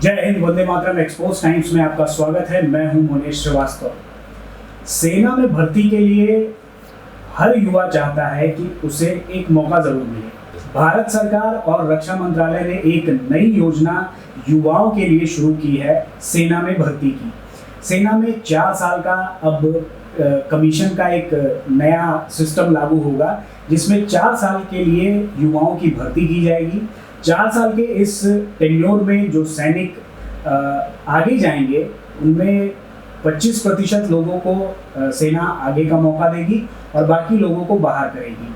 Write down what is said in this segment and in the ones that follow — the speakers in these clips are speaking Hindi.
जय हिंद, वंदे मातरम। एक्सपोज टाइम्स में आपका स्वागत है। मैं हूं मोनेश श्रीवास्तव। सेना में भर्ती के लिए हर युवा चाहता है कि उसे एक मौका जरूर मिले। भारत सरकार और रक्षा मंत्रालय ने एक नई योजना युवाओं के लिए शुरू की है, सेना में भर्ती की। सेना में 4 साल का अब कमीशन का एक नया सिस्टम लागू होगा, जिसमें 4 साल के लिए युवाओं की भर्ती की जाएगी। 4 साल के इस टेन्योर में जो सैनिक आगे जाएंगे, उनमें 25% लोगों को सेना आगे का मौका देगी और बाकी लोगों को बाहर करेगी।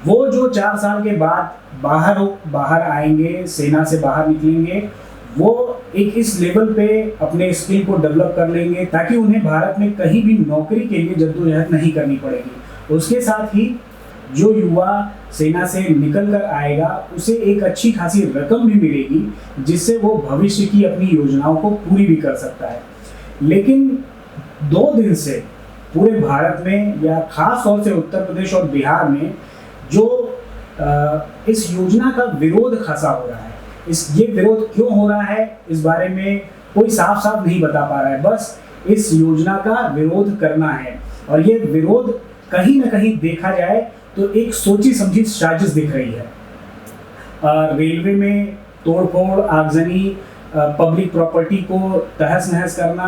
वो जो 4 साल के बाद बाहर आएंगे, सेना से बाहर निकलेंगे, वो एक इस लेवल पे अपने स्किल को डेवलप कर लेंगे ताकि उन्हें भारत में कहीं भी नौकरी के लिए जद्दोजहद नहीं करनी पड़ेगी। उसके साथ ही जो युवा सेना से निकल कर आएगा, उसे एक अच्छी खासी रकम भी मिलेगी, जिससे वो भविष्य की अपनी योजनाओं को पूरी भी कर सकता है। लेकिन 2 दिन से पूरे भारत में या खास तौर से उत्तर प्रदेश और बिहार में जो इस योजना का विरोध खासा हो रहा है। ये विरोध क्यों हो रहा है, इस बारे में कोई साफ साफ नहीं बता पा रहा है। बस इस योजना का विरोध करना है, और ये विरोध कहीं ना कहीं देखा जाए तो एक सोची समझी साजिश दिख रही है। रेलवे में तोड़फोड़, आगजनी, पब्लिक प्रॉपर्टी को तहस नहस करना,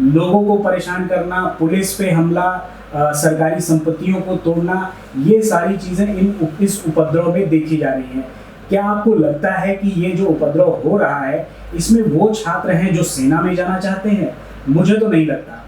लोगों को परेशान करना, पुलिस पे हमला, सरकारी संपत्तियों को तोड़ना, ये सारी चीज़ें इस उपद्रव में देखी जा रही हैं। क्या आपको लगता है कि ये जो उपद्रव हो रहा है, इसमें वो छात्र हैं जो सेना में जाना चाहते हैं? मुझे तो नहीं लगता।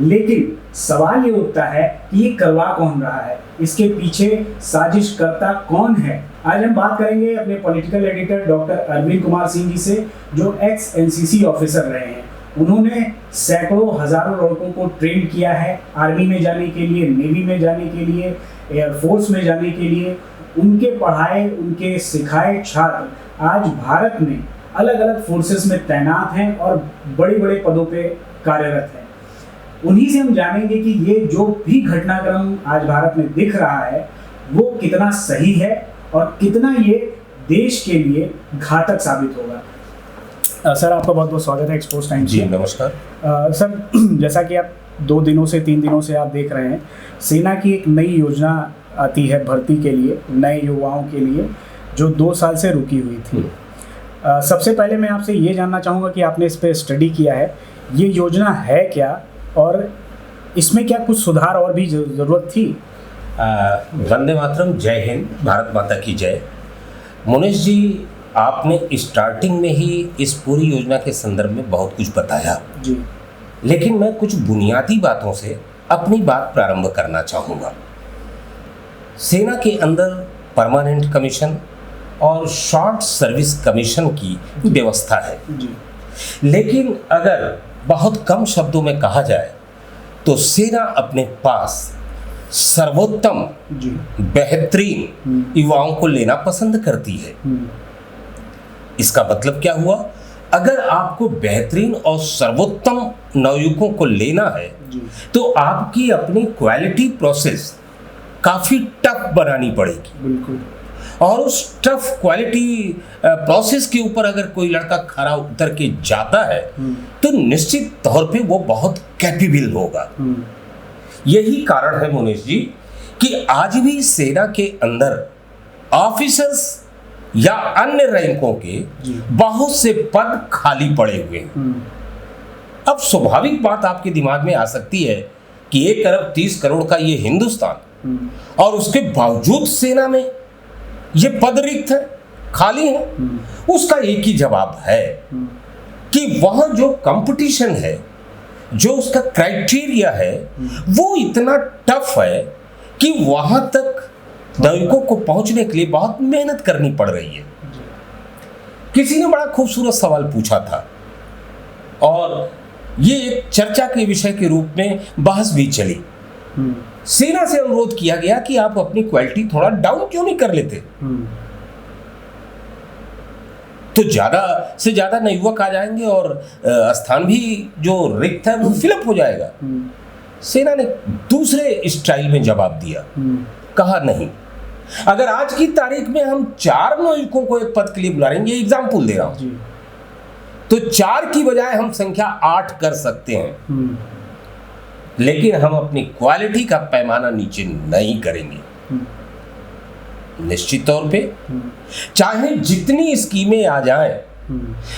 लेकिन सवाल ये उठता है कि ये करवा कौन रहा है, इसके पीछे साजिश करता कौन है। आज हम बात करेंगे अपने political editor doctor Arvind Kumar Singh ji से, जो एक्स एनसीसी ऑफिसर रहे हैं। उन्होंने सैकड़ों हजारों लड़कों को ट्रेन किया है आर्मी में जाने के लिए, नेवी में जाने के लिए, एयरफोर्स में जाने के लिए। उनके पढ़ाए, उनके सिखाए छात्र आज भारत में अलग अलग फोर्सेस में तैनात हैं और बड़े बड़े पदों पे कार्यरत हैं। उन्हीं से हम जानेंगे कि ये जो भी घटनाक्रम आज भारत में दिख रहा है, वो कितना सही है और कितना ये देश के लिए घातक साबित होगा। सर, आपका बहुत बहुत स्वागत है एक्सपोज टाइम्स। जी नमस्कार। सर, जैसा कि आप 3 दिनों से आप देख रहे हैं, सेना की एक नई योजना आती है भर्ती के लिए, नए युवाओं के लिए, जो 2 साल से रुकी हुई थी। सबसे पहले मैं आपसे ये जानना चाहूँगा कि आपने इस पर स्टडी किया है, ये योजना है क्या और इसमें क्या कुछ सुधार और भी ज़रूरत थी? वंदे मातरम, जय हिंद, भारत माता की जय। मोनेश जी, आपने स्टार्टिंग में ही इस पूरी योजना के संदर्भ में बहुत कुछ बताया जी, लेकिन मैं कुछ बुनियादी बातों से अपनी बात प्रारंभ करना चाहूँगा। सेना के अंदर परमानेंट कमीशन और शॉर्ट सर्विस कमीशन की व्यवस्था है जी। लेकिन अगर बहुत कम शब्दों में कहा जाए तो सेना अपने पास सर्वोत्तम, बेहतरीन युवाओं को लेना पसंद करती है। इसका मतलब क्या हुआ? अगर आपको बेहतरीन और सर्वोत्तम नवयुवकों को लेना है तो आपकी अपनी क्वालिटी प्रोसेस काफी टफ बनानी पड़ेगी। बिल्कुल। और उस टफ क्वालिटी प्रोसेस के ऊपर अगर कोई लड़का खरा उतर के जाता है तो निश्चित तौर पे वो बहुत कैपेबल होगा। यही कारण है मोनेश जी कि आज भी सेना के अंदर ऑफिसर्स या अन्य रैंकों के बहुत से पद खाली पड़े हुए हैं। अब स्वाभाविक बात आपके दिमाग में आ सकती है कि 1 अरब 30 करोड़ का ये हिंदुस्तान, और उसके बावजूद सेना में ये पद रिक्त है, खाली है। उसका एक ही जवाब है कि वहां जो कंपटीशन है, जो उसका क्राइटेरिया है, वो इतना टफ है कि वहां तक नागरिकों को पहुंचने के लिए बहुत मेहनत करनी पड़ रही है। किसी ने बड़ा खूबसूरत सवाल पूछा था और ये एक चर्चा के विषय के रूप में बहस भी चली। सेना से अनुरोध किया गया कि आप अपनी क्वालिटी थोड़ा डाउन क्यों नहीं कर लेते, तो ज्यादा से ज्यादा नए युवक आ जाएंगे और स्थान भी जो रिक्त है वो फिलअप हो जाएगा। सेना ने दूसरे स्टाइल में जवाब दिया, कहा नहीं, अगर आज की तारीख में हम 4 नौयुवकों को एक पद के लिए बुला रहे हैं, ये एग्जाम्पल दे रहा हूं, तो 4 की बजाय हम संख्या 8 कर सकते हैं, लेकिन हम अपनी क्वालिटी का पैमाना नीचे नहीं करेंगे। निश्चित तौर पे चाहे जितनी स्कीमें आ जाएं,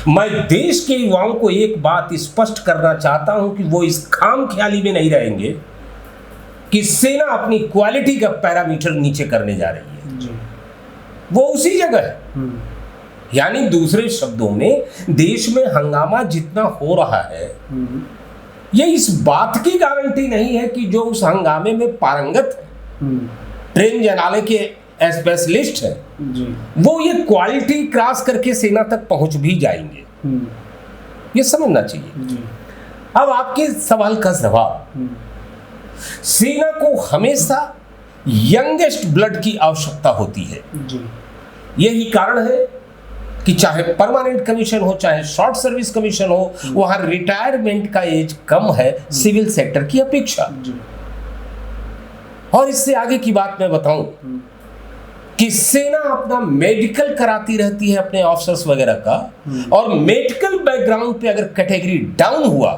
मैं देश के युवाओं को एक बात स्पष्ट करना चाहता हूं कि वो इस खामख्याली में नहीं रहेंगे कि सेना अपनी क्वालिटी का पैरामीटर नीचे करने जा रही है जी। वो उसी जगह है। यानी दूसरे शब्दों में देश में हंगामा जितना हो रहा है, ये इस बात की गारंटी नहीं है कि जो उस हंगामे में पारंगत है, ट्रेन जनाले के स्पेशलिस्ट है, वो ये क्वालिटी क्रॉस करके सेना तक पहुंच भी जाएंगे। ये समझना चाहिए। अब आपके सवाल का जवाब, सेना को हमेशा यंगेस्ट ब्लड की आवश्यकता होती है। यही कारण है कि चाहे परमानेंट कमीशन हो, चाहे शॉर्ट सर्विस कमीशन हो, वहां रिटायरमेंट का एज कम है सिविल सेक्टर की अपेक्षा। और इससे आगे की बात मैं बताऊं कि सेना अपना मेडिकल कराती रहती है अपने ऑफिसर्स वगैरह का, और मेडिकल बैकग्राउंड पे अगर कैटेगरी डाउन हुआ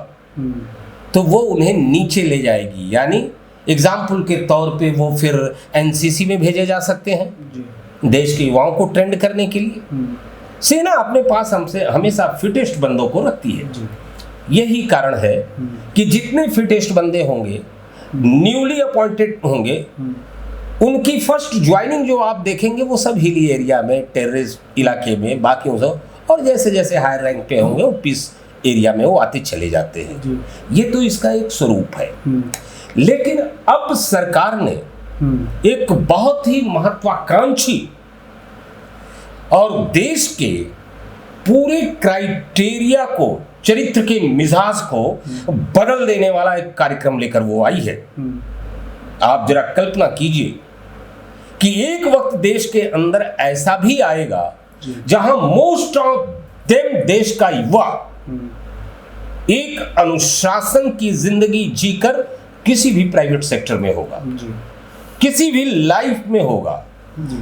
तो वो उन्हें नीचे ले जाएगी। यानी एग्जाम्पल के तौर पे वो फिर एनसीसी में भेजे जा सकते हैं देश के युवाओं को ट्रेंड करने के लिए। सेना अपने पास हमसे हमेशा फिटेस्ट बंदों को रखती है। यही कारण है कि जितने फिटेस्ट बंदे होंगे, न्यूली अपॉइंटेड होंगे, उनकी फर्स्ट ज्वाइनिंग जो आप देखेंगे वो सब हिली एरिया में, टेररिस्ट इलाके में, बाकी सब, और जैसे जैसे हायर रैंक पे होंगे वो पीस एरिया में वो आते चले जाते हैं। ये तो इसका एक स्वरूप है। लेकिन अब सरकार ने एक बहुत ही महत्वाकांक्षी और देश के पूरे क्राइटेरिया को, चरित्र के मिजाज को बदल देने वाला एक कार्यक्रम लेकर वो आई है। आप जरा कल्पना कीजिए कि एक वक्त देश के अंदर ऐसा भी आएगा जहां मोस्ट ऑफ देम देश का युवा एक अनुशासन की जिंदगी जीकर किसी भी प्राइवेट सेक्टर में होगा, किसी भी लाइफ में होगा,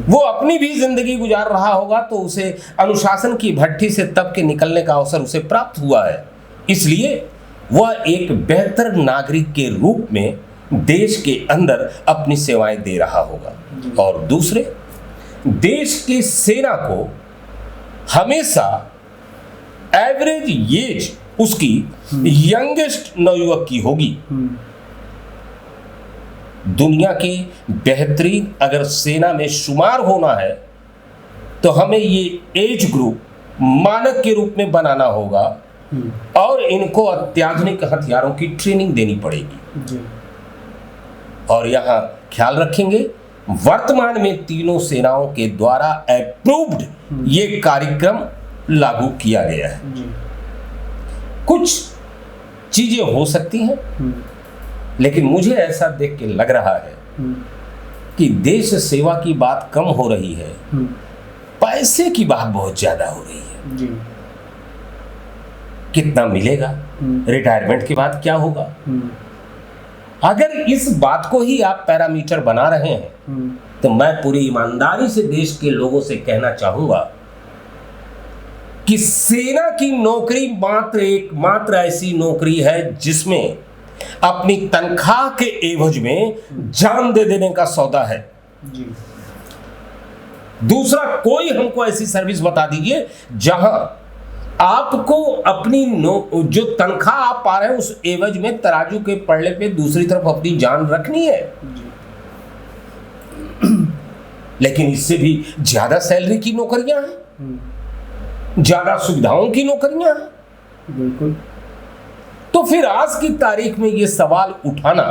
वो अपनी भी जिंदगी गुजार रहा होगा, तो उसे अनुशासन की भट्टी से तप के निकलने का अवसर उसे प्राप्त हुआ है। इसलिए वह एक बेहतर नागरिक के रूप में देश के अंदर अपनी सेवाएं दे रहा होगा। और दूसरे, देश की सेना को हमेशा एवरेज एज उसकी यंगेस्ट नवयुवक की होगी। दुनिया के बेहतरीन अगर सेना में शुमार होना है तो हमें ये एज ग्रुप मानक के रूप में बनाना होगा और इनको अत्याधुनिक हथियारों की ट्रेनिंग देनी पड़ेगी। और यहाँ ख्याल रखेंगे, वर्तमान में तीनों सेनाओं के द्वारा अप्रूव्ड ये कार्यक्रम लागू किया गया है। कुछ चीजें हो सकती हैं, लेकिन मुझे ऐसा देख के लग रहा है कि देश सेवा की बात कम हो रही है, पैसे की बात बहुत ज्यादा हो रही है। कितना मिलेगा, रिटायरमेंट के बाद क्या होगा, अगर इस बात को ही आप पैरामीटर बना रहे हैं तो मैं पूरी ईमानदारी से देश के लोगों से कहना चाहूंगा कि सेना की नौकरी एकमात्र ऐसी नौकरी है जिसमें अपनी तनख्वाह के एवज में जान दे देने का सौदा है। दूसरा कोई हमको ऐसी सर्विस बता दीजिए जहां आपको अपनी जो तनख्वाह आप पा रहे हैं उस एवज में तराजू के पड़ने पे दूसरी तरफ अपनी जान रखनी है। लेकिन इससे भी ज्यादा सैलरी की नौकरियां हैं, ज्यादा सुविधाओं की नौकरियां हैं। बिल्कुल। तो फिर आज की तारीख में ये सवाल उठाना,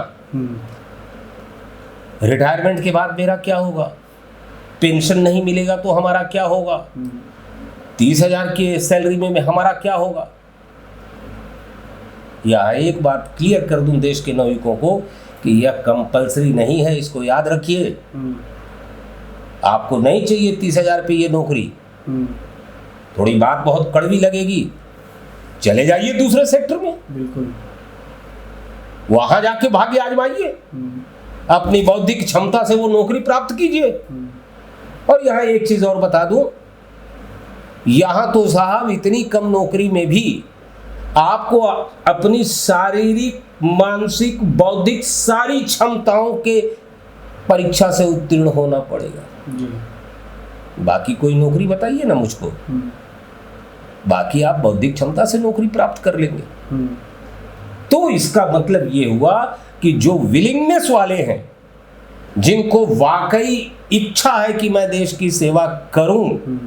रिटायरमेंट के बाद मेरा क्या होगा, पेंशन नहीं मिलेगा तो हमारा क्या होगा, 30,000 की सैलरी में हमारा क्या होगा। यह एक बात क्लियर कर दूं देश के नागरिकों को कि यह कंपलसरी नहीं है, इसको याद रखिए। आपको नहीं चाहिए 30,000 पे ये नौकरी, थोड़ी बात बहुत कड़वी लगेगी, चले जाइए दूसरे सेक्टर में, बिल्कुल वहां जाके भाग्य आजमाइए, अपनी बौद्धिक क्षमता से वो नौकरी प्राप्त कीजिए। और यहां एक चीज और बता दूं यहाँ तो साहब इतनी कम नौकरी में भी आपको अपनी शारीरिक, मानसिक, बौद्धिक सारी क्षमताओं के परीक्षा से उत्तीर्ण होना पड़ेगा जी। बाकी कोई नौकरी बताइए ना मुझको, बाकी आप बौद्धिक क्षमता से नौकरी प्राप्त कर लेंगे। तो इसका मतलब ये हुआ कि जो विलिंगनेस वाले हैं, जिनको वाकई इच्छा है कि मैं देश की सेवा करूं,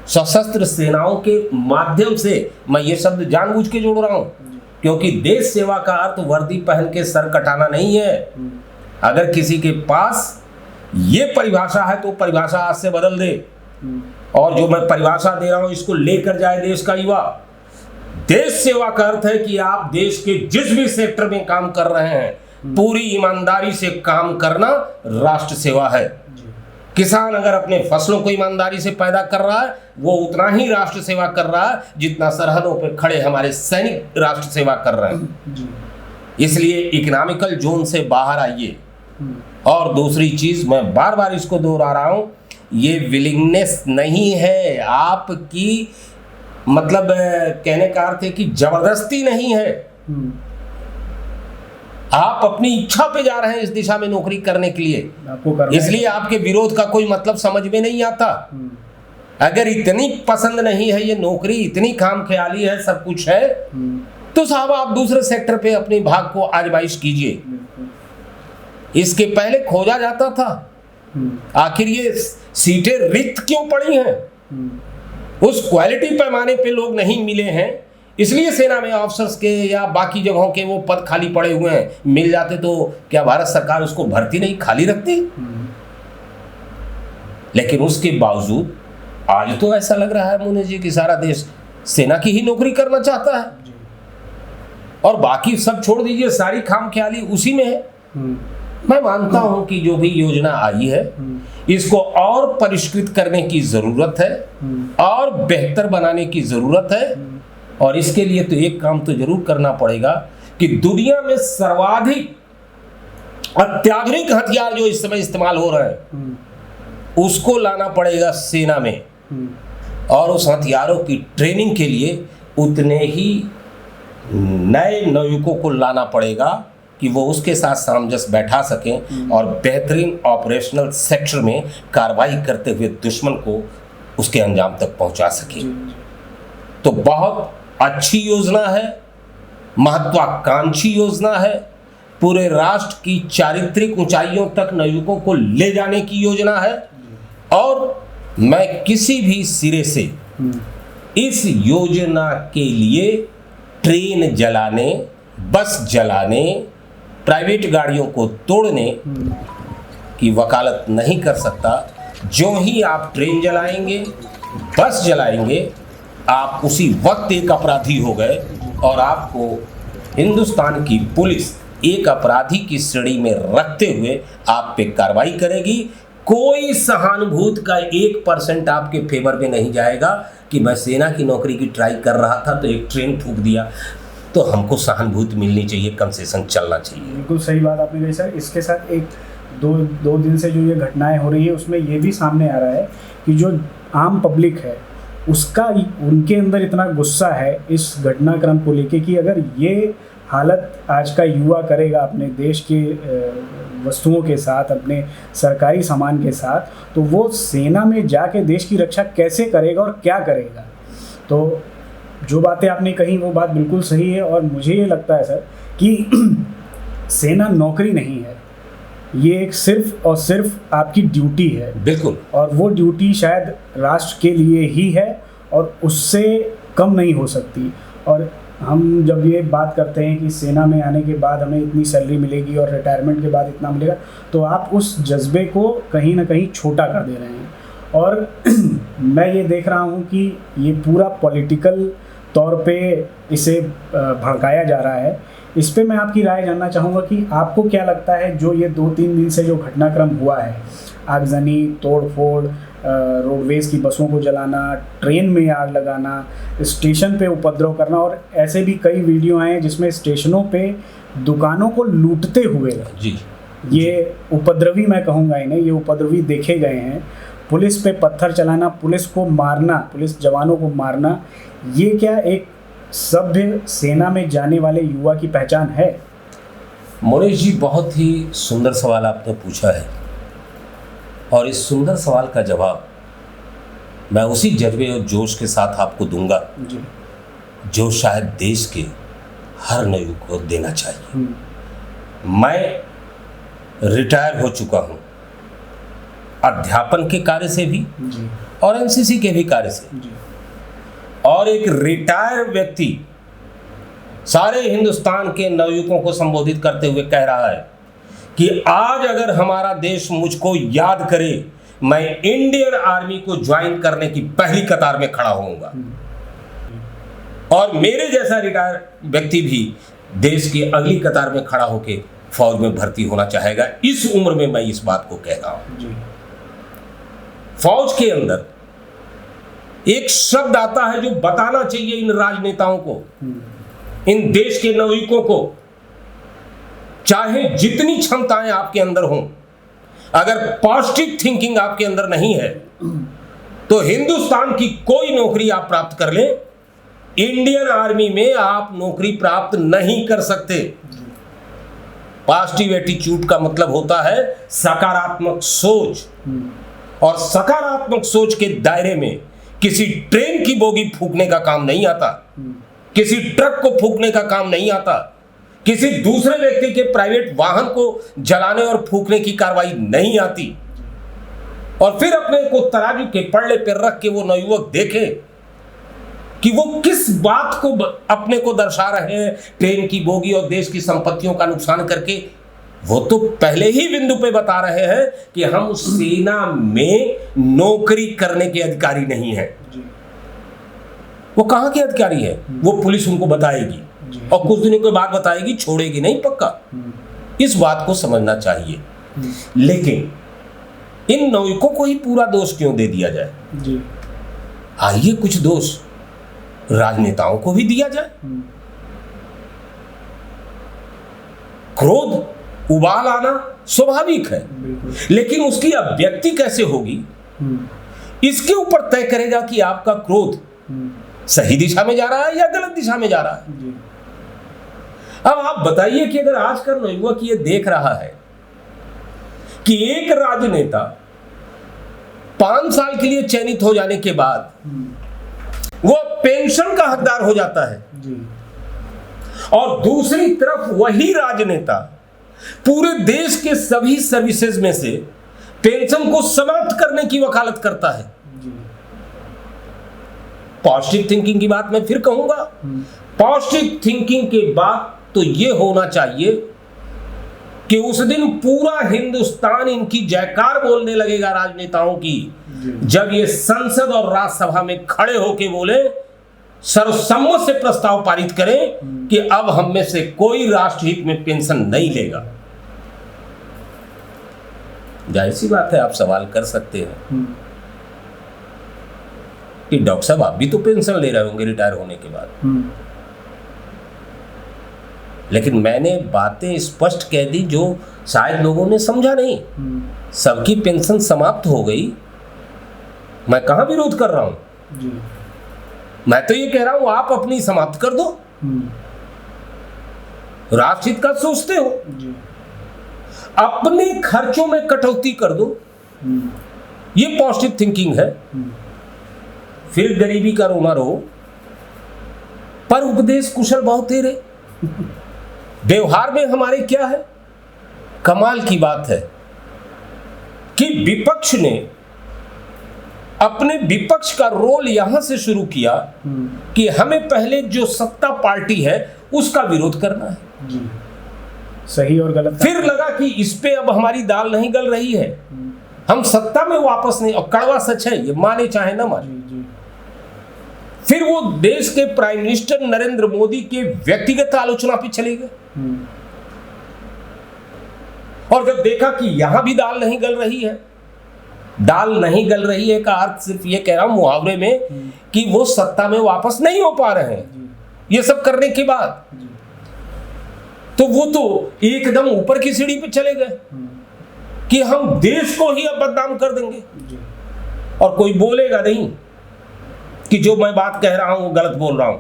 सशस्त्र सेनाओं के माध्यम से, मैं ये शब्द जानबूझ के जोड़ रहा हूं क्योंकि देश सेवा का अर्थ वर्दी पहन के सर कटाना नहीं है। अगर किसी के पास ये परिभाषा है तो परिभाषा आज से बदल दे, और जो मैं परिभाषा दे रहा हूं इसको लेकर जाए देश का युवा। देश सेवा का अर्थ है कि आप देश के जिस भी सेक्टर में काम कर रहे हैं, पूरी ईमानदारी से काम करना राष्ट्र सेवा है। किसान अगर अपने फसलों को ईमानदारी से पैदा कर रहा है, वो उतना ही राष्ट्र सेवा कर रहा है जितना सरहदों पर खड़े हमारे सैनिक राष्ट्र सेवा कर रहे हैं। इसलिए इकोनॉमिकल जोन से बाहर आइए। और दूसरी चीज, मैं बार बार इसको दोहरा रहा हूं, ये विलिंगनेस नहीं है आपकी, मतलब कहने का अर्थ है कि जबरदस्ती नहीं है। आप अपनी इच्छा पे जा रहे हैं इस दिशा में नौकरी करने के लिए, इसलिए आपके विरोध का कोई मतलब समझ में नहीं आता। अगर इतनी पसंद नहीं है ये नौकरी, इतनी खामख्याली है, सब कुछ है, तो साहब आप दूसरे सेक्टर पे अपने भाग को आजमाइश कीजिए। इसके पहले खोजा जाता था, आखिर ये सीटें रिक्त क्यों पड़ी हैं? उस क्वालिटी पैमाने पे लोग नहीं मिले हैं, इसलिए सेना में ऑफिसर्स के या बाकी जगहों के वो पद खाली पड़े हुए हैं। मिल जाते तो क्या भारत सरकार उसको भर्ती नहीं खाली रखती? लेकिन उसके बावजूद आज तो ऐसा लग रहा है मोने जी कि सारा देश सेना की ही नौकरी करना चाहता है, और बाकी सब छोड़ दीजिए, सारी खामख्याली उसी में है। मैं मानता हूं कि जो भी योजना आई है इसको और परिष्कृत करने की जरूरत है और बेहतर बनाने की जरूरत है, और इसके लिए तो एक काम तो जरूर करना पड़ेगा कि दुनिया में सर्वाधिक अत्याधुनिक हथियार जो इस समय इस्तेमाल हो रहे हैं उसको लाना पड़ेगा सेना में, और उस हथियारों की ट्रेनिंग के लिए उतने ही नए नौयुवकों को लाना पड़ेगा कि वो उसके साथ सामंजस्य बैठा सकें और बेहतरीन ऑपरेशनल सेक्टर में कार्रवाई करते हुए दुश्मन को उसके अंजाम तक पहुंचा सकें। तो बहुत अच्छी योजना है, महत्वाकांक्षी योजना है, पूरे राष्ट्र की चारित्रिक ऊंचाइयों तक नौयुवकों को ले जाने की योजना है, और मैं किसी भी सिरे से इस योजना के लिए ट्रेन जलाने, बस जलाने, प्राइवेट गाड़ियों को तोड़ने की वकालत नहीं कर सकता। जो ही आप ट्रेन जलाएंगे, बस जलाएंगे, आप उसी वक्त एक अपराधी हो गए, और आपको हिंदुस्तान की पुलिस एक अपराधी की श्रेणी में रखते हुए आप पे कार्रवाई करेगी। कोई सहानुभूति का 1% आपके फेवर में नहीं जाएगा कि मैं सेना की नौकरी की ट्राई कर रहा था तो एक ट्रेन ठूक दिया। तो हमको सहानुभूति मिलनी चाहिए, कंसेशन चलना चाहिए। बिल्कुल सही बात आपने कही सर। इसके साथ एक दो दिन से जो ये घटनाएं हो रही है उसमें ये भी सामने आ रहा है कि जो आम पब्लिक है उसका उनके अंदर इतना गुस्सा है इस घटनाक्रम को लेके कि अगर ये हालत आज का युवा करेगा अपने देश के वस्तुओं के साथ, अपने सरकारी सामान के साथ, तो वो सेना में जाके देश की रक्षा कैसे करेगा और क्या करेगा। तो जो बातें आपने कही वो बात बिल्कुल सही है, और मुझे ये लगता है सर कि सेना नौकरी नहीं है, ये एक सिर्फ और सिर्फ आपकी ड्यूटी है। बिल्कुल। और वो ड्यूटी शायद राष्ट्र के लिए ही है और उससे कम नहीं हो सकती। और हम जब ये बात करते हैं कि सेना में आने के बाद हमें इतनी सैलरी मिलेगी और रिटायरमेंट के बाद इतना मिलेगा, तो आप उस जज्बे को कहीं ना कहीं छोटा कर दे रहे हैं। और मैं ये देख रहा हूँ कि ये पूरा पॉलिटिकल तौर पे इसे भड़काया जा रहा है। इस पे मैं आपकी राय जानना चाहूँगा कि आपको क्या लगता है जो ये 2-3 दिन से जो घटनाक्रम हुआ है, आगजनी, तोड़फोड़, रोडवेज़ की बसों को जलाना, ट्रेन में आग लगाना, स्टेशन पे उपद्रव करना, और ऐसे भी कई वीडियो आए हैं जिसमें स्टेशनों पे दुकानों को लूटते हुए जी ये उपद्रवी, मैं कहूँगा इन्हें, ये उपद्रवी देखे गए हैं। पुलिस पे पत्थर चलाना, पुलिस को मारना, पुलिस जवानों को मारना, ये क्या एक सभ्य सेना में जाने वाले युवा की पहचान है? मोनेश जी, बहुत ही सुंदर सवाल आपने पूछा है और इस सुंदर सवाल का जवाब मैं उसी जज्बे और जोश के साथ आपको दूंगा जी। जो शायद देश के हर नवयुवक को देना चाहिए। मैं रिटायर हो चुका हूं अध्यापन के कार्य से भी जी। और एनसीसी के भी कार्य से जी। और एक रिटायर व्यक्ति सारे हिंदुस्तान के नवयुवकों को संबोधित करते हुए कह रहा है कि आज अगर हमारा देश मुझको याद करे, मैं इंडियन आर्मी को ज्वाइन करने की पहली कतार में खड़ा होऊंगा। और मेरे जैसा रिटायर व्यक्ति भी देश की अगली कतार में खड़ा होकर फौज में भर्ती होना चाहेगा। इस उम्र में मैं इस बात को कह रहा हूं। फौज के अंदर एक शब्द आता है जो बताना चाहिए इन राजनेताओं को, इन देश के नवयुवकों को, चाहे जितनी क्षमताएं आपके अंदर हों, अगर पॉजिटिव थिंकिंग आपके अंदर नहीं है तो हिंदुस्तान की कोई नौकरी आप प्राप्त कर लें, इंडियन आर्मी में आप नौकरी प्राप्त नहीं कर सकते। पॉजिटिव एटीट्यूड का मतलब होता है सकारात्मक सोच, और सकारात्मक सोच के दायरे में किसी ट्रेन की बोगी फूंकने का काम नहीं आता, किसी ट्रक को फूंकने का काम नहीं आता, किसी दूसरे व्यक्ति के प्राइवेट वाहन को जलाने और फूंकने की कार्रवाई नहीं आती। और फिर अपने को तराजू के पल्ले पर रख के वो नवयुवक देखे कि वो किस बात को अपने को दर्शा रहे हैं, ट्रेन की बोगी और देश की संपत्तियों का नुकसान करके। वो तो पहले ही बिंदु पे बता रहे हैं कि हम उस सेना में नौकरी करने के अधिकारी नहीं हैं। वो कहां के अधिकारी है? वो पुलिस उनको बताएगी और कुछ दिनों के बाद बताएगी, छोड़ेगी नहीं पक्का। इस बात को समझना चाहिए। लेकिन इन नौयुवकों को ही पूरा दोष क्यों दे दिया जाए? आइए कुछ दोष राजनेताओं को भी दिया जाए। क्रोध, उबाल आना स्वाभाविक है, लेकिन उसकी अभिव्यक्ति कैसे होगी इसके ऊपर तय करेगा कि आपका क्रोध सही दिशा में जा रहा है या गलत दिशा में जा रहा है। अब आप बताइए कि अगर आज का नवयुवक ये देख रहा है कि एक राजनेता 5 साल के लिए चयनित हो जाने के बाद वो पेंशन का हकदार हो जाता है, और दूसरी तरफ वही राजनेता पूरे देश के सभी सर्विसेज में से पेंशन को समाप्त करने की वकालत करता है। पॉजिटिव थिंकिंग की बात मैं फिर कहूंगा। पॉजिटिव थिंकिंग के बाद तो यह होना चाहिए कि उस दिन पूरा हिंदुस्तान इनकी जयकार बोलने लगेगा राजनेताओं की, जब ये संसद और राज्यसभा में खड़े होकर बोले, सर्वसम्मत से प्रस्ताव पारित करें कि अब हम में से कोई राष्ट्रहित में पेंशन नहीं लेगा। जाहिर सी बात है, आप सवाल कर सकते हैं कि डॉक्टर साहब आप भी तो पेंशन ले रहे होंगे रिटायर होने के बाद। लेकिन मैंने बातें स्पष्ट कह दी जो शायद लोगों ने समझा नहीं। सबकी पेंशन समाप्त हो गई, मैं कहां विरोध कर रहा हूं। मैं तो ये कह रहा हूं आप अपनी समाप्त कर दो, राष्ट्रहित का सोचते हो, अपने खर्चों में कटौती कर दो, ये पॉजिटिव थिंकिंग है। फिर गरीबी का रोना रो, पर उपदेश कुशल बहुत तेरे। व्यवहार में हमारे क्या है? कमाल की बात है कि विपक्ष ने अपने विपक्ष का रोल यहां से शुरू किया कि हमें पहले जो सत्ता पार्टी है उसका विरोध करना है। सही और गलत। फिर लगा कि इस पे अब हमारी दाल नहीं गल रही है, हम सत्ता में वापस नहीं, और कड़वा सच है ये, माने चाहे ना माने। फिर वो देश के प्राइम मिनिस्टर नरेंद्र मोदी के व्यक्तिगत आलोचना पे चले गए, और जब देखा कि यहां भी दाल नहीं गल रही है, दाल नहीं गल रही है का अर्थ सिर्फ ये कह रहा हूं मुहावरे में कि वो सत्ता में वापस नहीं हो पा रहे हैं ये सब करने के बाद, तो वो तो एकदम ऊपर की सीढ़ी पे चले गए कि हम देश को ही अब बदनाम कर देंगे। और कोई बोलेगा नहीं कि जो मैं बात कह रहा हूं वो गलत बोल रहा हूं।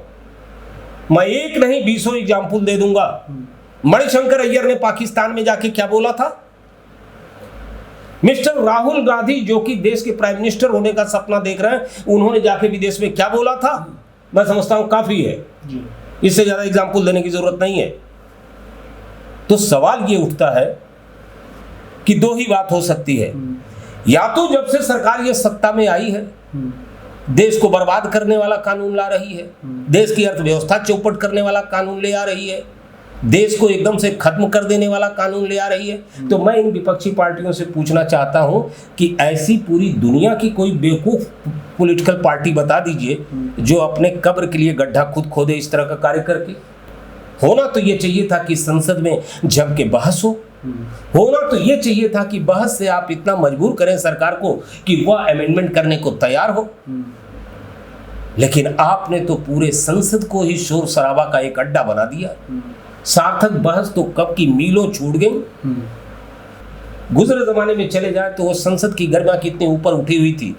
मैं एक नहीं 20 एग्जाम्पल दे दूंगा। मणिशंकर अय्यर ने पाकिस्तान में जाके क्या बोला था? मिस्टर राहुल गांधी जो कि देश के प्राइम मिनिस्टर होने का सपना देख रहे हैं, उन्होंने जाके विदेश में क्या बोला था? मैं समझता हूं काफी है, इससे ज्यादा एग्जाम्पल देने की जरूरत नहीं है। तो सवाल ये उठता है कि दो ही बात हो सकती है, या तो जब से सरकार ये सत्ता में आई है देश को बर्बाद करने वाला कानून ला रही है, देश की अर्थव्यवस्था चौपट करने वाला कानून ले आ रही है, देश को एकदम से खत्म कर देने वाला कानून ले आ रही है। तो मैं इन विपक्षी पार्टियों से पूछना चाहता हूं कि ऐसी पूरी दुनिया की कोई बेवकूफ पॉलिटिकल पार्टी बता दीजिए जो अपने कब्र के लिए गड्ढा खुद खोदे इस तरह का कार्य करके। होना तो ये चाहिए था कि संसद में जम के बहस हो, होना तो ये चाहिए था कि बहस से आप इतना मजबूर करें सरकार को कि वह अमेंडमेंट करने को तैयार हो। लेकिन आपने तो पूरे संसद को ही शोर शराबा का एक अड्डा बना दिया। सार्थक बहस तो कब की मीलों छूट गई। गुजरे जमाने में चले जाए तो वो संसद की गरिमा कितनी ऊपर उठी हुई थी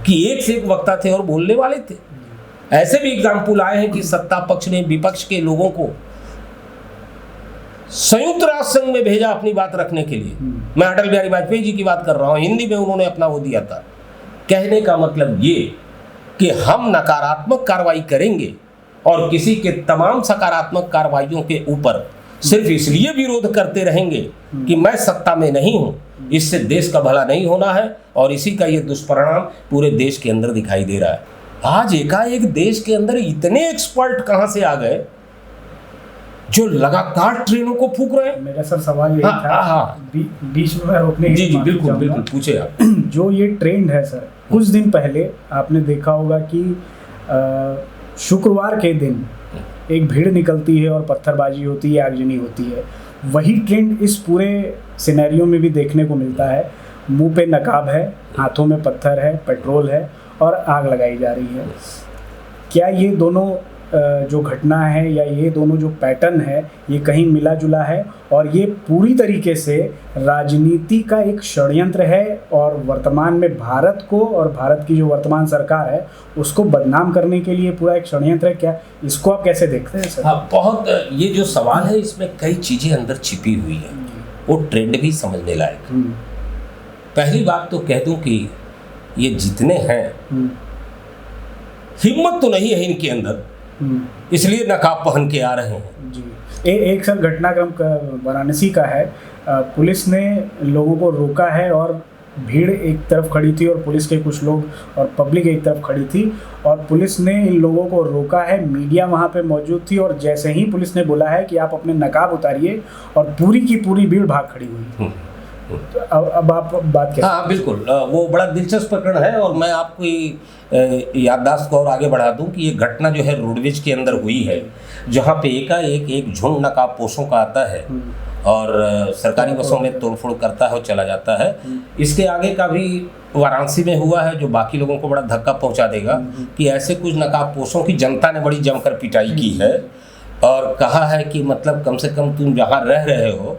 कि एक से एक वक्ता थे और बोलने वाले थे। ऐसे भी एग्जाम्पल आए हैं कि सत्ता पक्ष ने विपक्ष के लोगों को संयुक्त राष्ट्र संघ में भेजा अपनी बात रखने के लिए। मैं अटल बिहारी वाजपेयी जी की बात कर रहा हूं, हिंदी में उन्होंने अपना वो दिया था। कहने का मतलब ये कि हम नकारात्मक कार्रवाई करेंगे और किसी के तमाम सकारात्मक कार्रवाइयों के ऊपर सिर्फ इसलिए विरोध करते रहेंगे कि मैं सत्ता में नहीं हूं, इससे देश का भला नहीं होना है। और इसी का ये दुष्परिणाम पूरे देश के अंदर दिखाई दे रहा है। आज एकाएक देश के अंदर इतने एक्सपर्ट कहां से आ गए जो लगातार ट्रेनों को फूक रहे हैं। मेरा सर सवाल यही था, बीच में रोकने की जी बिल्कुल बिल्कुल पूछे आप। जो ये ट्रेंड है सर, कुछ दिन पहले आपने देखा होगा कि शुक्रवार के दिन एक भीड़ निकलती है और पत्थरबाजी होती है, आगजनी होती है। वही ट्रेंड इस पूरे सिनेरियो में भी देखने को मिलता है। मुंह पे नकाब है, हाथों में पत्थर है, पेट्रोल है और आग लगाई जा रही है। क्या ये दोनों जो घटना है या ये दोनों जो पैटर्न है ये कहीं मिला जुला है और ये पूरी तरीके से राजनीति का एक षड्यंत्र है और वर्तमान में भारत को और भारत की जो वर्तमान सरकार है उसको बदनाम करने के लिए पूरा एक षड्यंत्र है? क्या इसको आप कैसे देखते हैं सर? हाँ, बहुत ये जो सवाल है इसमें कई चीज़ें अंदर छिपी हुई है, वो ट्रेंड भी समझने लायक। पहली बात तो कह दूं कि ये जितने हैं हिम्मत तो नहीं है इनके अंदर, इसलिए नकाब पहन के आ रहे हैं। जी एक सर घटनाक्रम वाराणसी का है। पुलिस ने लोगों को रोका है और भीड़ एक तरफ खड़ी थी और पुलिस के कुछ लोग और पब्लिक एक तरफ खड़ी थी और पुलिस ने इन लोगों को रोका है। मीडिया वहाँ पे मौजूद थी और जैसे ही पुलिस ने बोला है कि आप अपने नकाब उतारिए और पूरी की पूरी भीड़ भाग खड़ी हुई। तो अब आप बात क्या? हाँ बिल्कुल, वो बड़ा दिलचस्प प्रकरण है और मैं आपको याददाश्त को और आगे बढ़ा दूं कि ये घटना जो है रोडवेज के अंदर हुई है, जहाँ पे एकाएक एक झुंड नकाबपोशों का आता है और सरकारी बसों में तोड़फोड़ करता है और चला जाता है। इसके आगे का भी वाराणसी में हुआ है जो बाकी लोगों को बड़ा धक्का पहुंचा देगा कि ऐसे कुछ नकाबपोशों की जनता ने बड़ी जमकर पिटाई की है और कहा है कि मतलब कम से कम तुम जहाँ रह रहे हो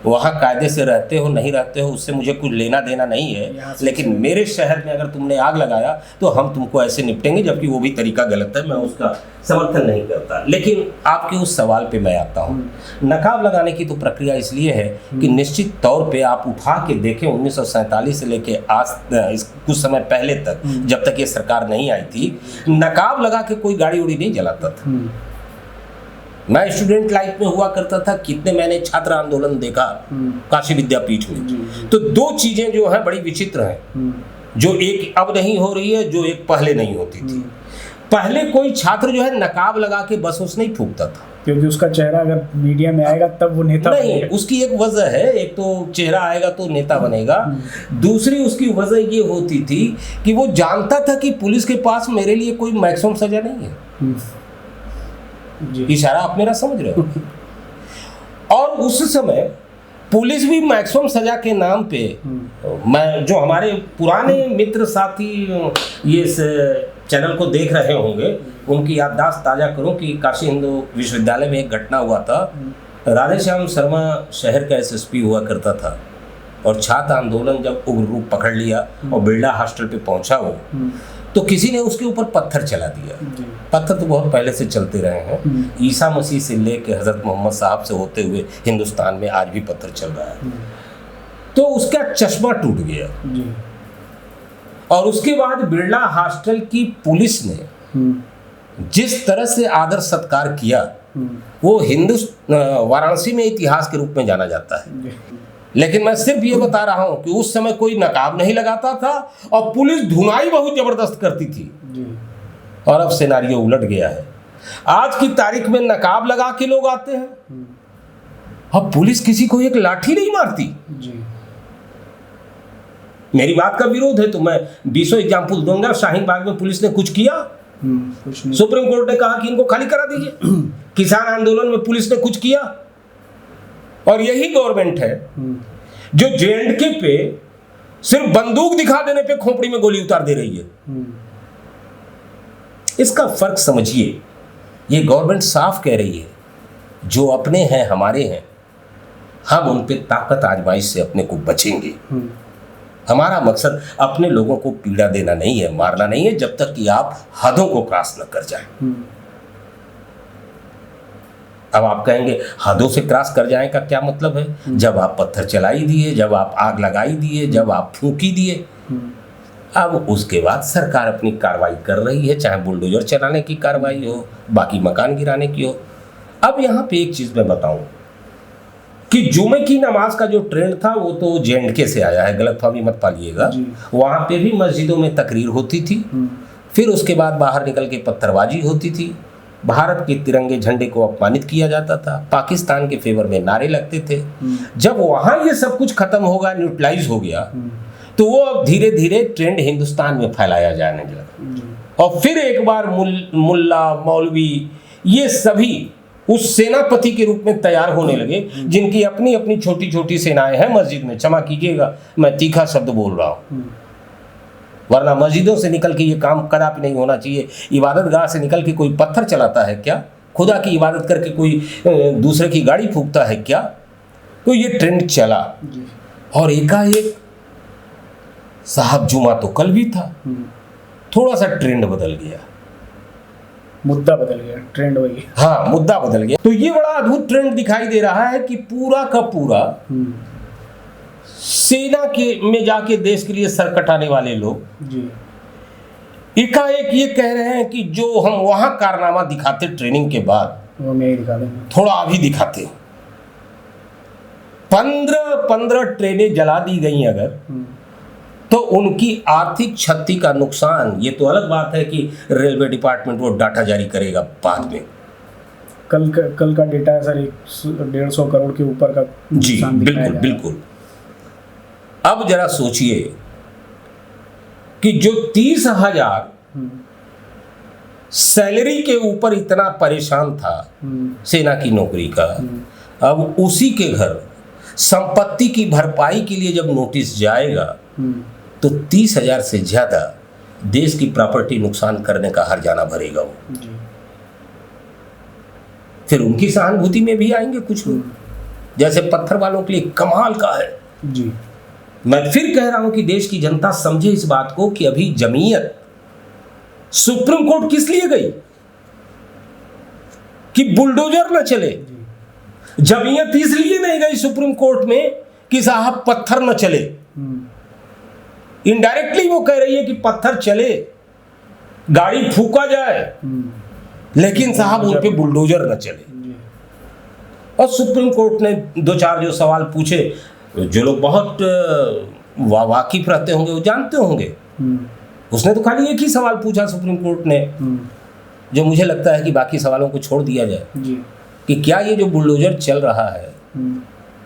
वहाँ कायदे से रहते हो, नहीं रहते हो उससे मुझे कुछ लेना देना नहीं है, लेकिन मेरे शहर में अगर तुमने आग लगाया तो हम तुमको ऐसे निपटेंगे, जबकि वो भी तरीका गलत है, मैं उसका समर्थन नहीं करता। लेकिन आपके उस सवाल पे मैं आता हूँ। नकाब लगाने की तो प्रक्रिया इसलिए है कि निश्चित तौर पे आप उठा के देखें 1947 से लेके आज कुछ समय पहले तक, जब तक ये सरकार नहीं आई थी, नकाब लगा के कोई गाड़ी उड़ी नहीं जलाता था। मैं स्टूडेंट लाइफ में हुआ करता था, कितने मैंने छात्र आंदोलन देखा काशी विद्यापीठ में। तो दो चीजें जो है बड़ी विचित्र हैं, जो एक अब नहीं हो रही है, जो एक पहले नहीं होती थी। पहले कोई छात्र जो है नकाब लगा के बस उस नहीं फूकता था, क्योंकि उसका चेहरा अगर मीडिया में आएगा तब वो नेता नहीं। उसकी एक वजह है, एक तो चेहरा आएगा तो नेता बनेगा, दूसरी उसकी वजह ये होती थी कि वो जानता था कि पुलिस के पास मेरे लिए कोई मैक्सिमम सजा नहीं है। इशारा आप मेरा समझ रहे हो। और उस समय पुलिस भी मैक्सिमम सजा के नाम पे, मैं जो हमारे पुराने मित्र साथी ये इस चैनल को देख रहे होंगे उनकी याददाश्त ताज़ा करूं कि काशी हिंदू विश्वविद्यालय में एक घटना हुआ था। राधेश्याम शर्मा शहर का एसएसपी हुआ करता था और छात्र आंदोलन जब उग्र रूप पकड़ लिया और बिरला हॉस्टल पे पहुंचा वो, तो किसी ने उसके ऊपर पत्थर चला दिया। पत्थर तो बहुत पहले से चलते रहे हैं, ईसा मसीह से लेके हजरत मोहम्मद साहब से होते हुए हिंदुस्तान में आज भी पत्थर चल रहा है। तो उसका चश्मा टूट गया और उसके बाद बिरला हॉस्टल की पुलिस ने जिस तरह से आदर सत्कार किया, वो वाराणसी में इतिहास के रूप में जाना जाता है। लेकिन मैं सिर्फ ये बता रहा हूं कि उस समय कोई नकाब नहीं लगाता था और पुलिस धुनाई बहुत जबरदस्त करती थी। और अब सिनारियो उलट गया है। आज की तारीख में नकाब लगा के लोग आते हैं, अब पुलिस किसी को एक लाठी नहीं मारती। मेरी बात का विरोध है तो मैं 20 एग्जाम्पल दूंगा। शाहीन बाग में पुलिस ने कुछ किया, सुप्रीम कोर्ट ने कहा कि इनको खाली करा दीजिए। किसान आंदोलन में पुलिस ने कुछ किया, और यही गवर्नमेंट है जो J&K पे सिर्फ बंदूक दिखा देने पे खोपड़ी में गोली उतार दे रही है। इसका फर्क समझिए। ये गवर्नमेंट साफ कह रही है जो अपने हैं हमारे हैं, हम उन पे ताकत आजमाइश से अपने को बचेंगे। हमारा मकसद अपने लोगों को पीड़ा देना नहीं है, मारना नहीं है, जब तक कि आप हदों को क्रॉस न कर जाएं। अब आप कहेंगे हदों से क्रॉस कर जाए का क्या मतलब है? जब आप पत्थर चलाई दिए, जब आप आग लगाई दिए, जब आप फूंकी दिए, अब उसके बाद सरकार अपनी कार्रवाई कर रही है, चाहे बुलडोजर चलाने की कार्रवाई हो, बाकी मकान गिराने की हो। अब यहाँ पे एक चीज मैं बताऊं कि जुमे की नमाज का जो ट्रेंड था वो तो J&K से आया है, गलतफहमी मत पालिएगा। वहां पे भी मस्जिदों में तकरीर होती थी, फिर उसके बाद बाहर निकल के पत्थरबाजी होती थी, भारत के तिरंगे झंडे को अपमानित किया जाता था, पाकिस्तान के फेवर में नारे लगते थे। जब वहां ये सब कुछ खत्म होगा, न्यूट्रलाइज हो गया, तो वो अब धीरे धीरे ट्रेंड हिंदुस्तान में फैलाया जाने लगा। और फिर एक बार मुल्ला मौलवी ये सभी उस सेनापति के रूप में तैयार होने लगे, जिनकी अपनी अपनी छोटी छोटी सेनाएं हैं मस्जिद में। क्षमा कीजिएगा, मैं तीखा शब्द बोल रहा हूँ, वरना मस्जिदों से निकल के ये काम कदापि नहीं होना चाहिए। इबादत गाह से निकल के कोई पत्थर चलाता है क्या? खुदा की इबादत करके कोई दूसरे की गाड़ी फूंकता है क्या? तो ये ट्रेंड चला और एकाएक साहब जुमा तो कल भी था, थोड़ा सा ट्रेंड बदल गया, मुद्दा बदल गया, ट्रेंड वही। हाँ, मुद्दा बदल गया। तो ये बड़ा अद्भुत ट्रेंड दिखाई दे रहा है कि पूरा का पूरा सेना के में जाके देश के लिए सर कटाने वाले लोग एकाएक ये कह रहे हैं कि जो हम वहां कारनामा दिखाते ट्रेनिंग के बाद, वो मैं ही दिखा दूंगा, थोड़ा अभी दिखाते। 15 ट्रेनें जला दी गई अगर, तो उनकी आर्थिक क्षति का नुकसान, ये तो अलग बात है कि रेलवे डिपार्टमेंट वो डाटा जारी करेगा बाद में। कल का डेटा है सर 150 करोड़ के ऊपर का जी, बिल्कुल बिल्कुल। अब जरा सोचिए कि जो 30,000 सैलरी के ऊपर इतना परेशान था सेना की नौकरी का, अब उसी के घर संपत्ति की भरपाई के लिए जब नोटिस जाएगा तो 30,000 से ज्यादा देश की प्रॉपर्टी नुकसान करने का हर्जाना भरेगा वो। फिर उनकी सहानुभूति में भी आएंगे कुछ लोग, जैसे पत्थर वालों के लिए कमाल का है जी। मैं फिर कह रहा हूं कि देश की जनता समझे इस बात को कि अभी जमीयत सुप्रीम कोर्ट किस लिए गई कि बुलडोजर न चले। जमीयत इसलिए नहीं गई सुप्रीम कोर्ट में कि साहब पत्थर न चले। इनडायरेक्टली वो कह रही है कि पत्थर चले, गाड़ी फूका जाए, लेकिन साहब उन पे बुलडोजर न चले। और सुप्रीम कोर्ट ने 2-4 जो सवाल पूछे, जो लोग बहुत वाकिफ रहते होंगे वो जानते होंगे, उसने तो खाली एक ही सवाल पूछा सुप्रीम कोर्ट ने, जो मुझे लगता है कि बाकी सवालों को छोड़ दिया जाए कि क्या ये जो बुलडोजर चल रहा है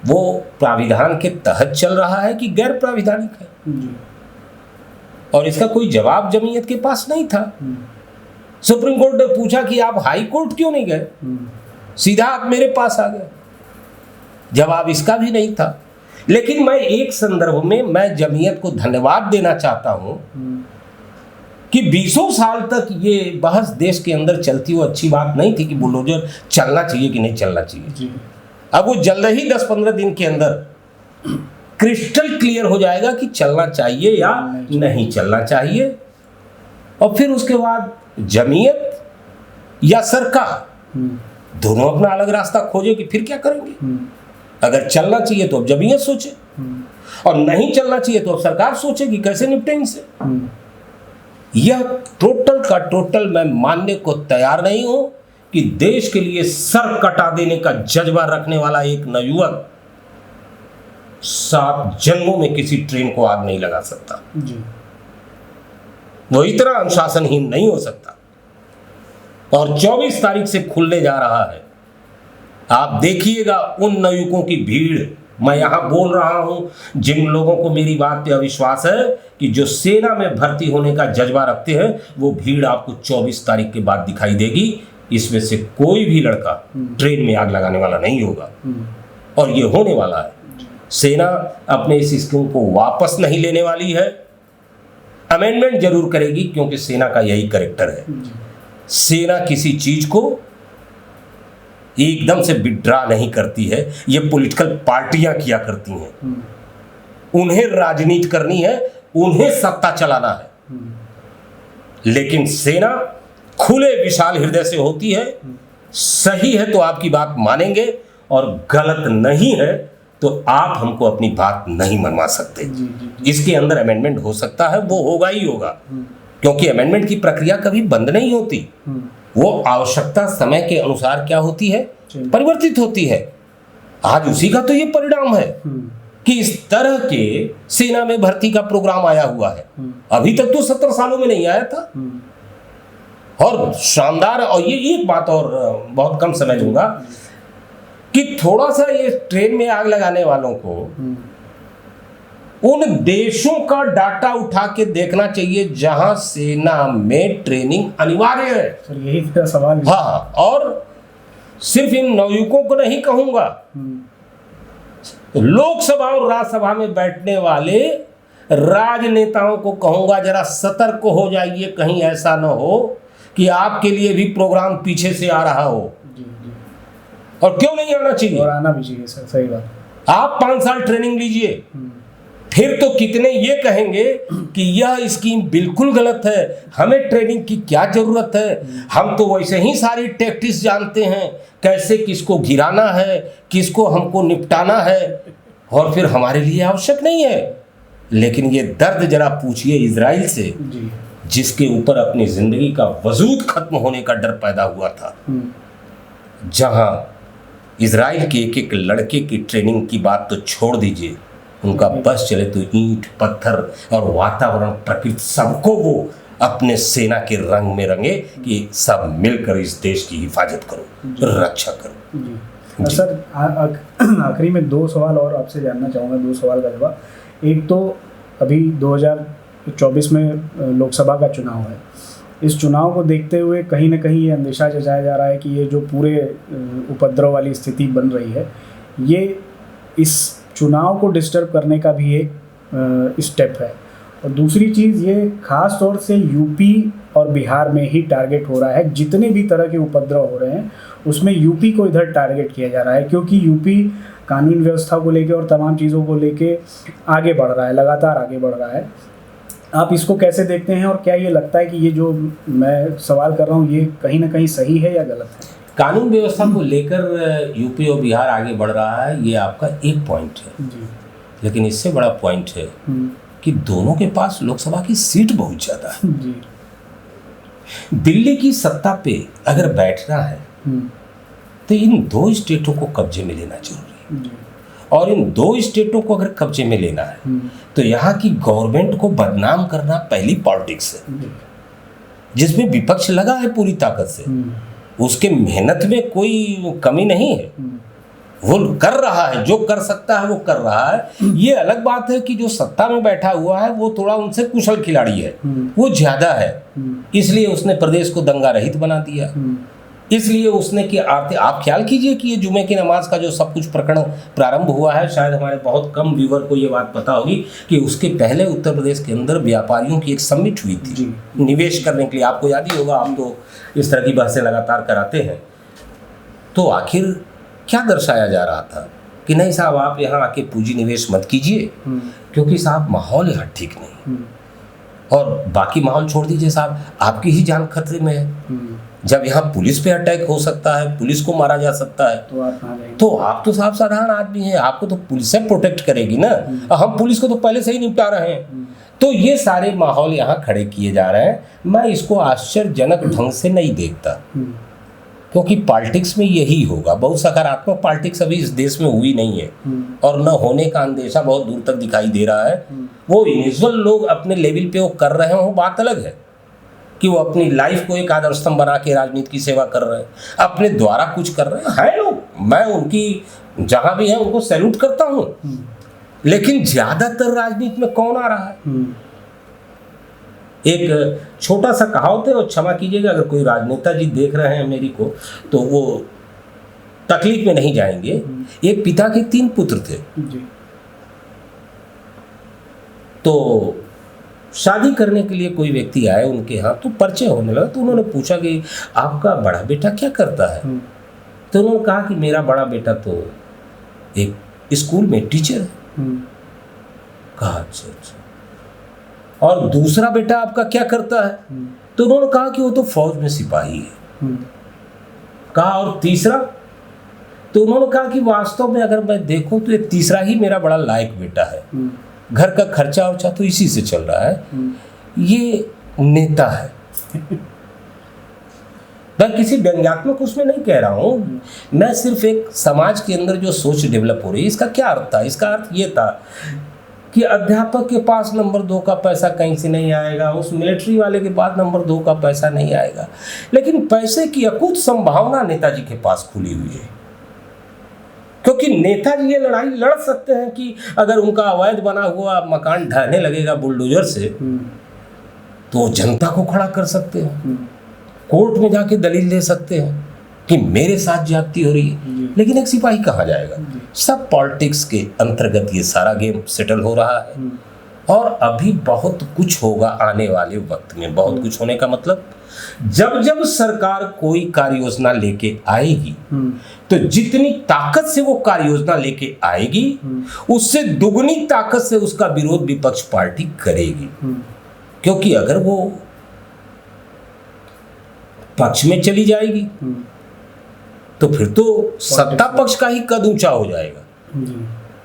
वो प्राविधान के तहत चल रहा है कि गैर प्राविधानिक है। और इसका कोई जवाब जमीयत के पास नहीं था। सुप्रीम कोर्ट ने पूछा कि आप हाई कोर्ट क्यों नहीं गए, सीधा आप मेरे पास आ गए, जवाब इसका भी नहीं था। लेकिन मैं एक संदर्भ में मैं जमीयत को धन्यवाद देना चाहता हूं कि 20 साल तक ये बहस देश के अंदर चलती, वो अच्छी बात नहीं थी कि बुलडोजर चलना चाहिए कि नहीं चलना चाहिए। अब वो जल्द ही 10-15 दिन के अंदर क्रिस्टल क्लियर हो जाएगा कि चलना चाहिए या नहीं चलना चाहिए। और फिर उसके बाद जमीयत या सरकार दोनों अपना अलग रास्ता खोजे कि फिर क्या करेंगे। अगर चलना चाहिए तो अब जमीयत सोचे, और नहीं चलना चाहिए तो अब सरकार सोचे कि कैसे निपटे इनसे। यह टोटल का टोटल मैं मानने को तैयार नहीं हूं कि देश के लिए सर कटा देने का जज्बा रखने वाला एक नवयुवक 7 जन्मों में किसी ट्रेन को आग नहीं लगा सकता जी। वो इतना अनुशासनहीन नहीं हो सकता। और 24 तारीख से खुलने जा रहा है। आप देखिएगा उन नवयुवकों की भीड़। मैं यहां बोल रहा हूं जिन लोगों को मेरी बात पे अविश्वास है कि जो सेना में भर्ती होने का जज्बा रखते हैं, वो भीड़ आपको 24 तारीख के बाद दिखाई देगी। इसमें से कोई भी लड़का ट्रेन में आग लगाने वाला नहीं होगा, और ये होने वाला है। सेना अपने इस स्कीम को वापस नहीं लेने वाली है, अमेंडमेंट जरूर करेगी, क्योंकि सेना का यही कैरेक्टर है। सेना किसी चीज को एकदम से विड्रा नहीं करती है, ये पॉलिटिकल पार्टियां किया करती हैं। उन्हें राजनीति करनी है, उन्हें सत्ता चलाना है, लेकिन सेना खुले विशाल हृदय से होती है। सही है तो आपकी बात मानेंगे, और गलत नहीं है तो आप हमको अपनी बात नहीं मनवा सकते। इसके अंदर अमेंडमेंट हो सकता है, वो होगा ही होगा, क्योंकि अमेंडमेंट की प्रक्रिया कभी बंद नहीं होती। वो आवश्यकता समय के अनुसार क्या होती है, परिवर्तित होती है। आज उसी का तो ये परिणाम है कि इस तरह के सेना में भर्ती का प्रोग्राम आया हुआ है। अभी तक तो 70 सालों में नहीं आया था। और शानदार, और ये एक बात और बहुत कम समय दूंगा कि थोड़ा सा ये ट्रेन में आग लगाने वालों को उन देशों का डाटा उठा के देखना चाहिए जहां सेना में ट्रेनिंग अनिवार्य है। यही तो सवाल है। हाँ, और सिर्फ इन नवयुवकों को नहीं कहूंगा, लोकसभा और राज्यसभा में बैठने वाले राजनेताओं को कहूंगा, जरा सतर्क हो जाइए, कहीं ऐसा न हो कि आपके लिए भी प्रोग्राम पीछे से आ रहा हो। और क्यों नहीं आना चाहिए, और आना भी चाहिए सर, सही बात। आप 5 साल ट्रेनिंग लीजिए, फिर तो कितने ये कहेंगे कि यह स्कीम बिल्कुल गलत है, हमें ट्रेनिंग की क्या जरूरत है, हम तो वैसे ही सारी टैक्टिक्स जानते हैं, कैसे किसको गिराना है, किसको हमको निपटाना है, और फिर हमारे लिए आवश्यक नहीं है। लेकिन ये दर्द जरा पूछिए इजराइल से, जिसके ऊपर अपनी जिंदगी का वजूद खत्म होने का डर पैदा हुआ था, जहां इजराइल के एक लड़के की ट्रेनिंग की बात तो छोड़ दीजिए, उनका बस चले तो ईंट पत्थर और वातावरण प्रकृति सबको वो अपने सेना के रंग में रंगे कि सब मिलकर इस देश की हिफाजत करो, रक्षा करो। सर आखिरी में 2 सवाल और आपसे जानना चाहूँगा, 2 सवाल का जवाब। एक तो अभी 2024 में लोकसभा का चुनाव है। इस चुनाव को देखते हुए कहीं ना कहीं ये अंदेशा जताया जा रहा है कि ये जो पूरे उपद्रव वाली स्थिति बन रही है, ये इस चुनाव को डिस्टर्ब करने का भी एक स्टेप है। और दूसरी चीज़, ये खास तौर से यूपी और बिहार में ही टारगेट हो रहा है। जितने भी तरह के उपद्रव हो रहे हैं उसमें यूपी को इधर टारगेट किया जा रहा है, क्योंकि यूपी कानून व्यवस्था को लेके और तमाम चीज़ों को लेके आगे बढ़ रहा है, लगातार आगे बढ़ रहा है। आप इसको कैसे देखते हैं, और क्या ये लगता है कि ये जो मैं सवाल कर रहा हूँ ये कहीं ना कहीं सही है या गलत है? कानून व्यवस्था को लेकर यूपी और बिहार आगे बढ़ रहा है, ये आपका एक पॉइंट है जी। लेकिन इससे बड़ा पॉइंट है कि दोनों के पास लोकसभा की सीट बहुत ज़्यादा है जी। दिल्ली की सत्ता पे अगर बैठना है तो इन 2 स्टेटों को कब्जे में लेना जरूरी है, और इन 2 स्टेटों को अगर कब्जे में लेना है तो यहाँ की गवर्नमेंट को बदनाम करना पहली पॉलिटिक्स है, जिसमें विपक्ष लगा है पूरी ताकत से। उसके मेहनत में कोई कमी नहीं है, वो कर रहा है, जो कर सकता है वो कर रहा है। ये अलग बात है कि जो सत्ता में बैठा हुआ है वो थोड़ा उनसे कुशल खिलाड़ी है, वो ज्यादा है, इसलिए उसने प्रदेश को दंगा रहित बना दिया। इसलिए उसने कि आप ख्याल कीजिए कि ये जुमे की नमाज का जो सब कुछ प्रकरण प्रारंभ हुआ है, शायद हमारे बहुत कम व्यूवर को ये बात पता होगी कि उसके पहले उत्तर प्रदेश के अंदर व्यापारियों की एक समिट हुई थी निवेश करने के लिए। आपको याद ही होगा, आप तो इस तरह की बहसें लगातार कराते हैं। तो आखिर क्या दर्शाया जा रहा था कि नहीं साहब आप यहाँ आके पूंजी निवेश मत कीजिए, क्योंकि साहब माहौल यहाँ ठीक नहीं, और बाकी माहौल छोड़ दीजिए साहब, आपकी ही जान खतरे में है। जब यहाँ पुलिस पे अटैक हो सकता है, पुलिस को मारा जा सकता है, तो आप तो साहब साधारण आदमी हैं, आपको तो पुलिस से प्रोटेक्ट करेगी ना, हम पुलिस को तो पहले से ही निपटा रहे हैं। तो ये सारे माहौल यहाँ खड़े किए जा रहे हैं। मैं इसको आश्चर्यजनक ढंग से नहीं देखता, क्योंकि पॉलिटिक्स में यही होगा। बहुत सकारात्मक पॉलिटिक्स अभी इस देश में हुई नहीं है, और न होने का अंदेशा बहुत दूर तक दिखाई दे रहा है। वो इंडिविजुअल लोग अपने लेवल पे वो कर रहे हैं, वो बात अलग है कि वो अपनी लाइफ को एक आदर्श स्तंभ बना के राजनीति की सेवा कर रहे हैं, अपने द्वारा कुछ कर रहे हैं लोग। मैं उनकी जहां भी है उनको सैल्यूट करता हूं, लेकिन ज्यादातर राजनीति में कौन आ रहा है? एक छोटा सा कहावत है, और क्षमा कीजिएगा अगर कोई राजनेता जी देख रहे हैं मेरी को, तो वो तकलीफ में नहीं जाएंगे। एक पिता के 3 पुत्र थे, तो शादी करने के लिए कोई व्यक्ति आए उनके यहाँ, तो परिचय होने लगा। तो उन्होंने पूछा कि आपका बड़ा बेटा क्या करता है? तो उन्होंने कहा कि मेरा बड़ा बेटा तो एक स्कूल में टीचर है। कहा अच्छा अच्छा, और दूसरा बेटा आपका क्या करता है? तो उन्होंने कहा कि वो तो फौज में सिपाही है। कहा और तीसरा? तो उन्होंने कहा कि वास्तव में अगर मैं देखूं तो ये तीसरा ही मेरा बड़ा लायक बेटा है, घर का खर्चा वर्चा तो इसी से चल रहा है, ये नेता है। मैं किसी व्यंग्यात्मक उसमें नहीं कह रहा हूँ, मैं सिर्फ एक समाज के अंदर जो सोच डेवलप हो रही है, इसका क्या अर्थ था? इसका अर्थ ये था कि अध्यापक के पास नंबर 2 का पैसा कहीं से नहीं आएगा, उस मिलिट्री वाले के पास नंबर 2 का पैसा नहीं आएगा, लेकिन पैसे की अकूत संभावना नेताजी के पास खुली हुई है। क्योंकि नेताजी ये लड़ाई लड़ सकते हैं कि अगर उनका अवैध बना हुआ मकान ढहने लगेगा बुलडोजर से, तो जनता को खड़ा कर सकते हैं, कोर्ट में जाके दलील दे सकते हैं कि मेरे साथ ज्यादती हो रही है। लेकिन एक सिपाही कहाँ जाएगा? सब पॉलिटिक्स के अंतर्गत ये सारा गेम सेटल हो रहा है, और अभी बहुत कुछ होगा आने वाले वक्त में। बहुत कुछ होने का मतलब, जब जब सरकार कोई कार्य योजना लेके आएगी, तो जितनी ताकत से वो कार्य योजना लेके आएगी, उससे दुगनी ताकत से उसका विरोध विपक्ष पार्टी करेगी। क्योंकि अगर वो पक्ष में चली जाएगी, तो फिर तो सत्ता पक्ष का ही कद ऊंचा हो जाएगा।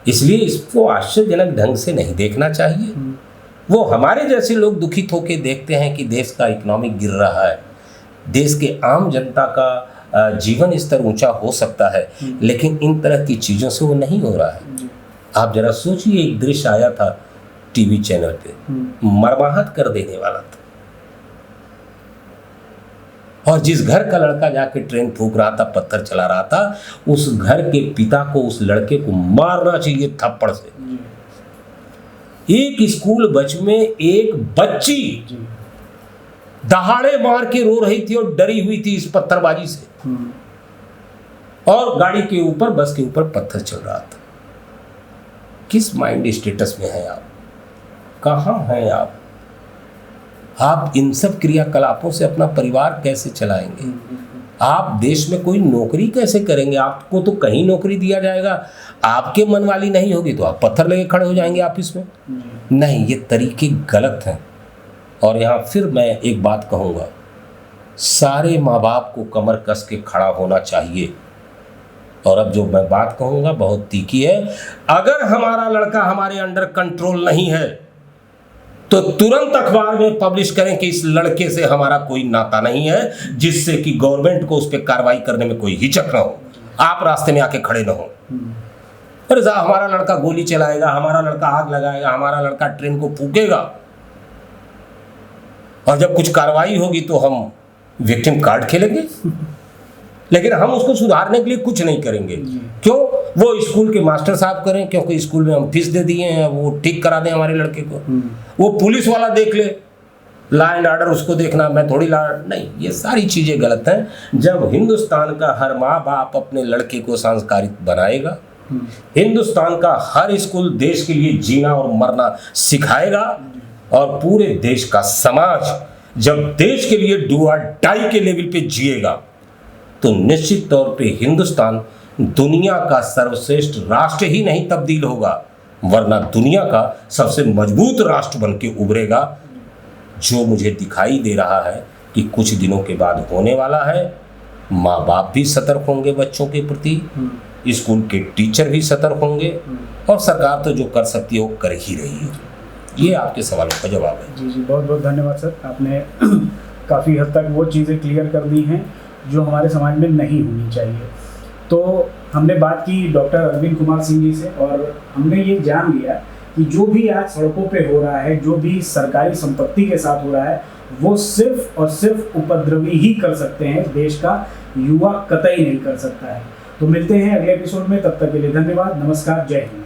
इसलिए इसको आश्चर्यजनक ढंग से नहीं देखना चाहिए। वो हमारे जैसे लोग दुखित होकर देखते हैं कि देश का इकोनॉमिक गिर रहा है, देश के आम जनता का जीवन स्तर ऊंचा हो सकता है, लेकिन इन तरह की चीज़ों से वो नहीं हो रहा है। आप जरा सोचिए, एक दृश्य आया था टीवी चैनल पे, मर्माहत कर देने वाला था, और जिस घर का लड़का जाके ट्रेन फूंक रहा था, पत्थर चला रहा था, उस घर के पिता को, उस लड़के को मारना चाहिए थप्पड़ से। एक स्कूल बस में एक बच्ची दहाड़े मार के रो रही थी और डरी हुई थी इस पत्थरबाजी से, और गाड़ी के ऊपर, बस के ऊपर पत्थर चल रहा था। किस माइंड स्टेटस में हैं आप? कहाँ हैं आप? आप इन सब क्रियाकलापों से अपना परिवार कैसे चलाएंगे? आप देश में कोई नौकरी कैसे करेंगे? आपको तो कहीं नौकरी दिया जाएगा, आपके मन वाली नहीं होगी तो आप पत्थर लेके खड़े हो जाएंगे ऑफिस में। नहीं, ये तरीके गलत हैं। और यहाँ फिर मैं एक बात कहूँगा, सारे माँ बाप को कमर कस के खड़ा होना चाहिए। और अब जो मैं बात कहूँगा बहुत तीखी है, अगर हमारा लड़का हमारे अंडर कंट्रोल नहीं है, तो तुरंत अखबार में पब्लिश करें कि इस लड़के से हमारा कोई नाता नहीं है, जिससे कि गवर्नमेंट को उस पर कार्रवाई करने में कोई हिचक ना हो, आप रास्ते में आके खड़े ना हो। अरे हमारा लड़का गोली चलाएगा, हमारा लड़का आग लगाएगा, हमारा लड़का ट्रेन को फूकेगा, और जब कुछ कार्रवाई होगी तो हम विक्टिम कार्ड खेलेंगे, लेकिन हम उसको सुधारने के लिए कुछ नहीं करेंगे। क्यों? वो स्कूल के मास्टर साहब करें, क्योंकि स्कूल में हम फीस दे दिए हैं, वो ठीक करा दें हमारे लड़के को। वो पुलिस वाला देख ले, लॉ एंड ऑर्डर उसको देखना, मैं थोड़ी नहीं। ये सारी चीज़ें गलत हैं। जब हिंदुस्तान का हर माँ बाप अपने लड़के को संस्कारित बनाएगा, हिंदुस्तान का हर स्कूल देश के लिए जीना और मरना सिखाएगा, और पूरे देश का समाज जब देश के लिए डू और डाई के लेवल पे जिएगा, तो निश्चित तौर पे हिंदुस्तान दुनिया का सर्वश्रेष्ठ राष्ट्र ही नहीं तब्दील होगा, वरना दुनिया का सबसे मजबूत राष्ट्र बन के उभरेगा, जो मुझे दिखाई दे रहा है कि कुछ दिनों के बाद होने वाला है। माँ बाप भी सतर्क होंगे बच्चों के प्रति, स्कूल के टीचर भी सतर्क होंगे, और सरकार तो जो कर सकती है वो कर ही रही है। ये आपके सवालों का जवाब है। जी जी, बहुत बहुत धन्यवाद सर। आपने काफ़ी हद तक वो चीज़ें क्लियर कर दी हैं जो हमारे समाज में नहीं होनी चाहिए। तो हमने बात की डॉक्टर अरविंद कुमार सिंह जी से, और हमने ये जान लिया कि जो भी आज सड़कों पे हो रहा है, जो भी सरकारी संपत्ति के साथ हो रहा है, वो सिर्फ और सिर्फ उपद्रवी ही कर सकते हैं, देश का युवा कतई नहीं कर सकता है। तो मिलते हैं अगले एपिसोड में, तब तक के लिए धन्यवाद, नमस्कार, जय हिंद।